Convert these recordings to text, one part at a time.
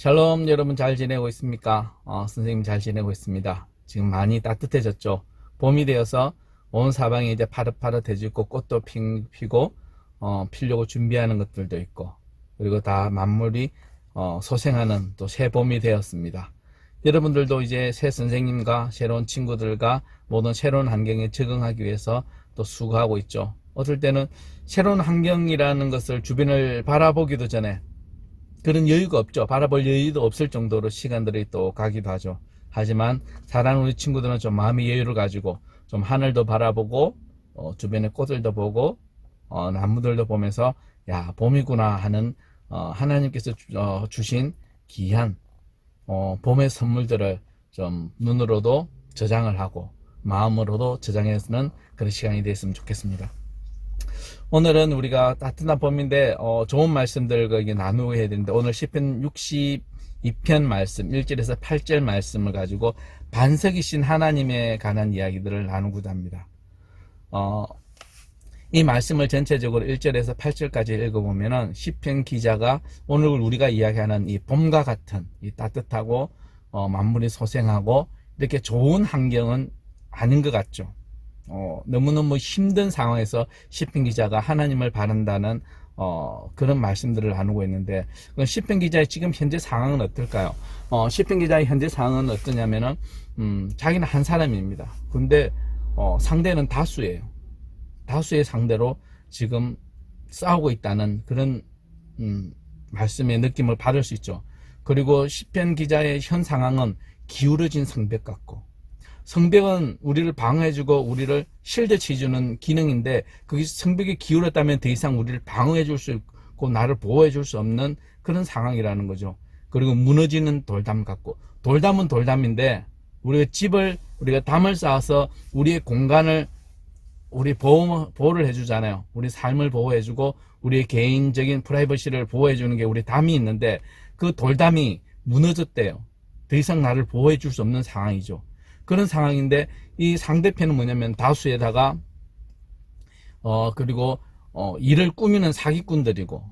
샬롬. 여러분 잘 지내고 있습니까? 선생님 잘 지내고 있습니다. 지금 많이 따뜻해졌죠. 봄이 되어서 온 사방이 이제 파릇파릇해지고 꽃도 피고 피려고 준비하는 것들도 있고, 그리고 다 만물이 소생하는 또 새 봄이 되었습니다. 여러분들도 이제 새 선생님과 새로운 친구들과 모든 새로운 환경에 적응하기 위해서 또 수고하고 있죠. 어떨 때는 새로운 환경이라는 것을 주변을 바라보기도 전에 그런 여유가 없죠. 바라볼 여유도 없을 정도로 시간들이 또 가기도 하죠. 하지만 사랑하는 우리 친구들은 좀 마음의 여유를 가지고 좀 하늘도 바라보고 주변의 꽃들도 보고 나무들도 보면서 야, 봄이구나 하는 하나님께서 주신 귀한 봄의 선물들을 좀 눈으로도 저장을 하고 마음으로도 저장해서는 그런 시간이 됐으면 좋겠습니다. 오늘은 우리가 따뜻한 봄인데 좋은 말씀들 나누고 해야 되는데, 오늘 시편 62편 말씀 1절에서 8절 말씀을 가지고 반석이신 하나님에 관한 이야기들을 나누고자 합니다. 이 말씀을 전체적으로 1절에서 8절까지 읽어보면은 시편 기자가 오늘 우리가 이야기하는 이 봄과 같은 이 따뜻하고 만물이 소생하고 이렇게 좋은 환경은 아닌 것 같죠. 너무너무 힘든 상황에서 시편 기자가 하나님을 바란다는 그런 말씀들을 나누고 있는데, 시편 기자의 지금 현재 상황은 어떨까요? 시편 기자의 현재 상황은 어떠냐면은 자기는 한 사람입니다. 근데 상대는 다수예요. 다수의 상대로 지금 싸우고 있다는 그런 말씀의 느낌을 받을 수 있죠. 그리고 시편 기자의 현 상황은 기울어진 성벽 같고, 성벽은 우리를 방어해주고 우리를 실드 치주는 기능인데, 그게 성벽이 기울었다면 더 이상 우리를 방어해줄 수 있고 나를 보호해줄 수 없는 그런 상황이라는 거죠. 그리고 무너지는 돌담 같고, 돌담은 돌담인데 우리가 담을 쌓아서 우리의 공간을 우리 보호를 해주잖아요. 우리 삶을 보호해주고 우리의 개인적인 프라이버시를 보호해주는 게 우리 담이 있는데, 그 돌담이 무너졌대요. 더 이상 나를 보호해줄 수 없는 상황이죠. 그런 상황인데, 이 상대편은 뭐냐면 다수에다가 그리고 일을 꾸미는 사기꾼들이고,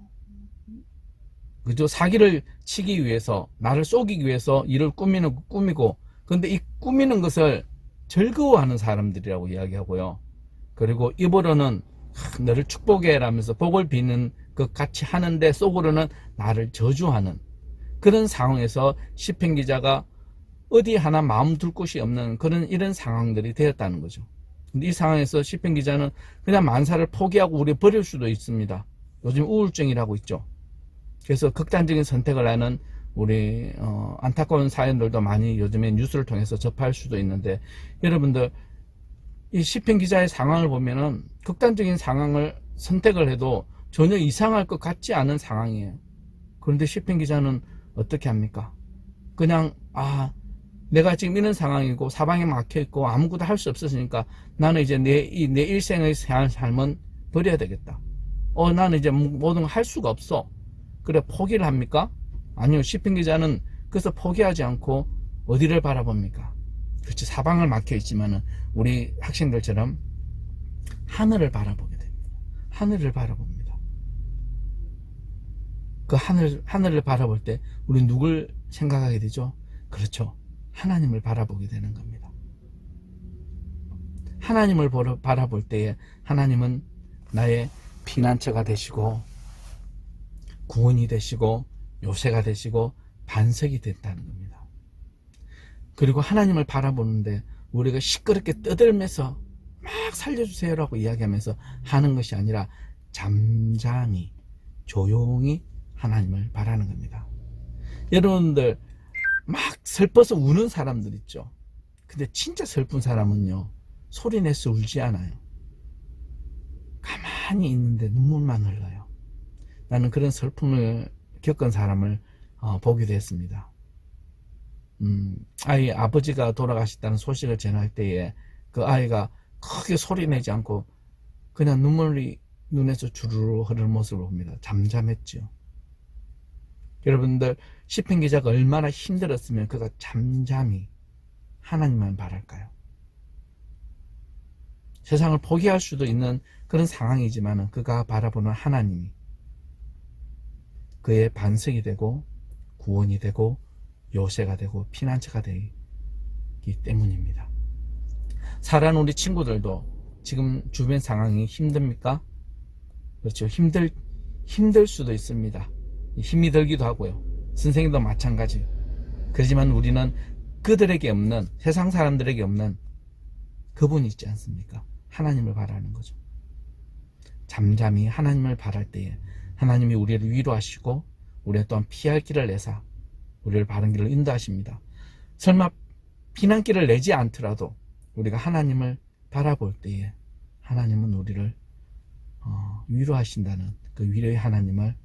그죠? 사기를 치기 위해서, 나를 속이기 위해서 일을 꾸미고, 근데 이 꾸미는 것을 즐거워하는 사람들이라고 이야기하고요. 그리고 입으로는 너를 축복해 라면서 복을 비는 것 같이 하는데 속으로는 나를 저주하는 그런 상황에서 시편 기자가 어디 하나 마음 둘 곳이 없는 이런 상황들이 되었다는 거죠. 근데 이 상황에서 시편 기자는 그냥 만사를 포기하고 우리 버릴 수도 있습니다. 요즘 우울증이라고 있죠. 그래서 극단적인 선택을 하는 우리 안타까운 사연들도 많이 요즘에 뉴스를 통해서 접할 수도 있는데, 여러분들 이 시편 기자의 상황을 보면은 극단적인 상황을 선택을 해도 전혀 이상할 것 같지 않은 상황이에요. 그런데 시편 기자는 어떻게 합니까? 그냥 내가 지금 이런 상황이고 사방에 막혀있고 아무것도 할 수 없었으니까 나는 이제 내 일생의 삶은 버려야 되겠다. 나는 이제 모든 걸 할 수가 없어. 그래, 포기를 합니까? 아니요. 시편 기자는 그래서 포기하지 않고 어디를 바라봅니까? 그렇지, 사방을 막혀있지만은 우리 학생들처럼 하늘을 바라보게 됩니다. 하늘을 바라봅니다. 그 하늘을 바라볼 때 우리 누굴 생각하게 되죠? 그렇죠. 하나님을 바라보게 되는 겁니다. 하나님을 바라볼 때에 하나님은 나의 피난처가 되시고 구원이 되시고 요새가 되시고 반석이 된다는 겁니다. 그리고 하나님을 바라보는데 우리가 시끄럽게 떠들면서 막 살려주세요라고 이야기하면서 하는 것이 아니라 잠잠히 조용히 하나님을 바라는 겁니다. 여러분들 막 슬퍼서 우는 사람들 있죠. 근데 진짜 슬픈 사람은요, 소리 내서 울지 않아요. 가만히 있는데 눈물만 흘러요. 나는 그런 슬픔을 겪은 사람을 보기도 했습니다. 아버지가 돌아가셨다는 소식을 전할 때에 그 아이가 크게 소리 내지 않고 그냥 눈물이 눈에서 주르르 흐르는 모습을 봅니다. 잠잠했죠. 여러분들, 시편 기자가 얼마나 힘들었으면 그가 잠잠히 하나님만 바랄까요? 세상을 포기할 수도 있는 그런 상황이지만 그가 바라보는 하나님이 그의 반석이 되고 구원이 되고 요새가 되고 피난처가 되기 때문입니다. 사랑하는 우리 친구들도 지금 주변 상황이 힘듭니까? 그렇죠. 힘들 수도 있습니다. 힘이 들기도 하고요. 선생님도 마찬가지예요. 그렇지만 우리는 그들에게 없는, 세상 사람들에게 없는 그분이 있지 않습니까? 하나님을 바라는 거죠. 잠잠히 하나님을 바랄 때에 하나님이 우리를 위로하시고 우리가 또한 피할 길을 내사 우리를 바른 길로 인도하십니다. 설마 피난길을 내지 않더라도 우리가 하나님을 바라볼 때에 하나님은 우리를 위로하신다는 그 위로의 하나님을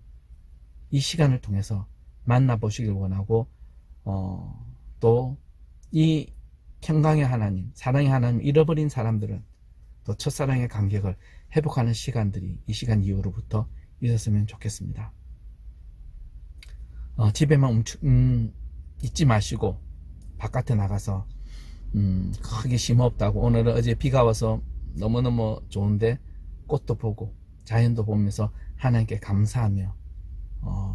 이 시간을 통해서 만나보시길 원하고, 또 이 평강의 하나님, 사랑의 하나님 잃어버린 사람들은 또 첫사랑의 감격을 회복하는 시간들이 이 시간 이후로부터 있었으면 좋겠습니다. 집에만 있지 마시고 바깥에 나가서 크게 심없다고, 오늘은 어제 비가 와서 너무너무 좋은데 꽃도 보고 자연도 보면서 하나님께 감사하며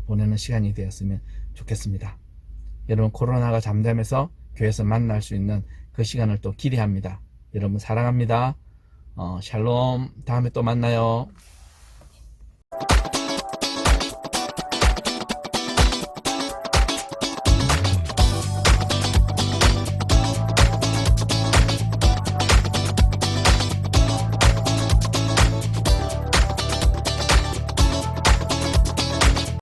보내는 시간이 되었으면 좋겠습니다. 여러분, 코로나가 잠잠해서 교회에서 만날 수 있는 그 시간을 또 기대합니다. 여러분 사랑합니다. 샬롬. 다음에 또 만나요.